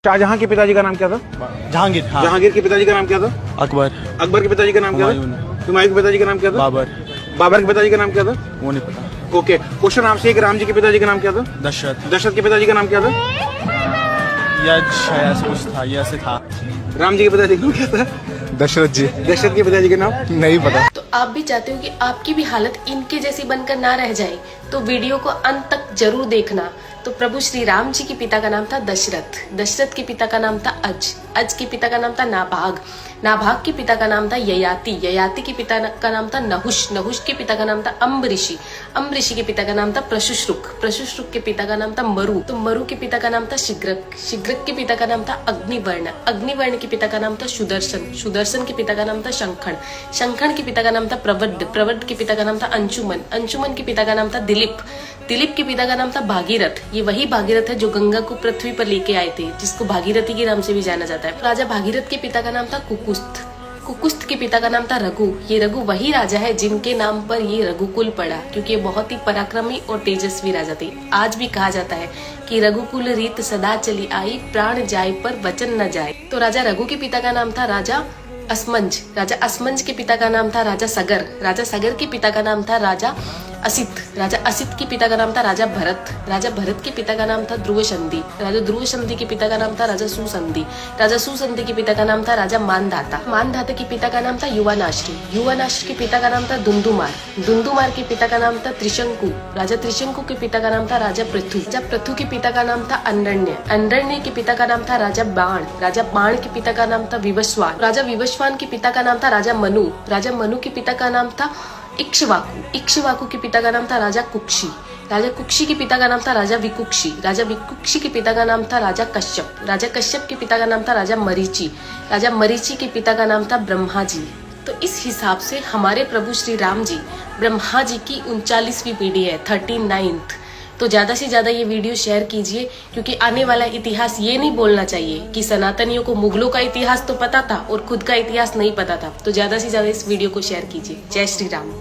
शाहजहां के पिताजी का नाम क्या था? जहांगीर। हाँ। जहांगीर के पिताजी का नाम क्या था? अकबर। अकबर के पिताजी का नाम क्या था? हुमायूं के पिताजी का नाम क्या था? बाबर। बाबर के पिताजी का नाम क्या था? वो नहीं पता। ओके, क्वेश्चन आपसे एक, राम जी के पिताजी का नाम क्या था? दशरथ। दशरथ के पिताजी का नाम क्या था? यश ऐसा कुछ था, ये ऐसे था। राम जी के पिताजी का नाम क्या था? दशरथ जी। दशरथ के पिताजी का नाम नहीं पता। तो आप भी चाहते हो कि आपकी भी हालत इनके जैसी बनकर ना रह जाए, तो वीडियो को अंत तक जरूर देखना। तो प्रभु श्री राम जी के पिता का नाम था दशरथ, दशरथ के पिता का नाम था अज के पिता का नाम था नाभाग, नाभाग के पिता का नाम था ययाति, ययाति के पिता का नाम था नहुष, नहुष के पिता का नाम था अम्बऋषि, अम्बऋषि के पिता का नाम था प्रशुश्रुक, प्रशुश्रुक के पिता का नाम था मरु, तो मरु के पिता का नाम था शिग्रक, शिग्रक के पिता का नाम था अग्निवर्ण, अग्निवर्ण के पिता का नाम था सुदर्शन, सुदर्शन के पिता का नाम था शंखण, शंखण के पिता का नाम था प्रवड्ड, प्रवड्ड के पिता का नाम था अंशुमन, अंशुमन के पिता का नाम था दिलीप, दिलीप के पिता का नाम था भागीरथ, ये वही भागीरथ है जो गंगा को पृथ्वी पर लेके आए थे, जिसको भागीरथी के नाम से भी जाना जाता है। राजा भागीरथ के पिता का नाम था कुकुस्थ, कुकुस्थ के पिता का नाम था रघु, ये रघु वही राजा है जिनके नाम पर ये रघुकुल पड़ा, क्योंकि ये बहुत ही पराक्रमी और तेजस्वी राजा थे। आज भी कहा जाता है कि रघुकुल रीत सदा चली आई, प्राण जाए पर वचन न जाए। तो राजा रघु के पिता का नाम था राजा असमंज, राजा असमंज के पिता का नाम था राजा सगर, राजा सगर के पिता का नाम था राजा असित, राजा असित के पिता का नाम था राजा भरत, राजा भरत के पिता का नाम था ध्रुव संधि, राजा ध्रुव संधि के पिता का नाम था राजा सुसंधि, राजा सुसंधि के पिता का नाम था राजा मानधाता, मानधाता के पिता का नाम था युवानाश्री, युवानाश्री के पिता का नाम था दुंदुमार, दुंदुमार के पिता का नाम था त्रिशंकु, राजा त्रिशंकु के पिता का नाम था राजा पृथु, राजा पृथु के पिता का नाम था अंडण्य, अंडण्य के पिता का नाम था राजा बाण, राजा बाण के पिता का नाम था विवस्वान, राजा विवस्वान के पिता का नाम था राजा मनु, राजा मनु के पिता का नाम था इक्ष्वाकु, इक्ष्वाकु के पिता का नाम था राजा कुक्षी, राजा कुक्षी के पिता का नाम था राजा विकुक्षी, राजा विकुक्षी के पिता का नाम था राजा कश्यप, राजा कश्यप के पिता का नाम था राजा मरीचि, राजा मरीचि के पिता का नाम था ब्रह्मा जी। तो इस हिसाब से हमारे प्रभु श्री राम जी ब्रह्मा जी की 39वीं पीढ़ी है, 39th। तो ज्यादा से ज्यादा ये वीडियो शेयर कीजिए, क्योंकि आने वाला इतिहास ये नहीं बोलना चाहिए कि सनातनियों को मुगलों का इतिहास तो पता था और खुद का इतिहास नहीं पता था। तो ज्यादा से ज्यादा इस वीडियो को शेयर कीजिए। जय श्री राम।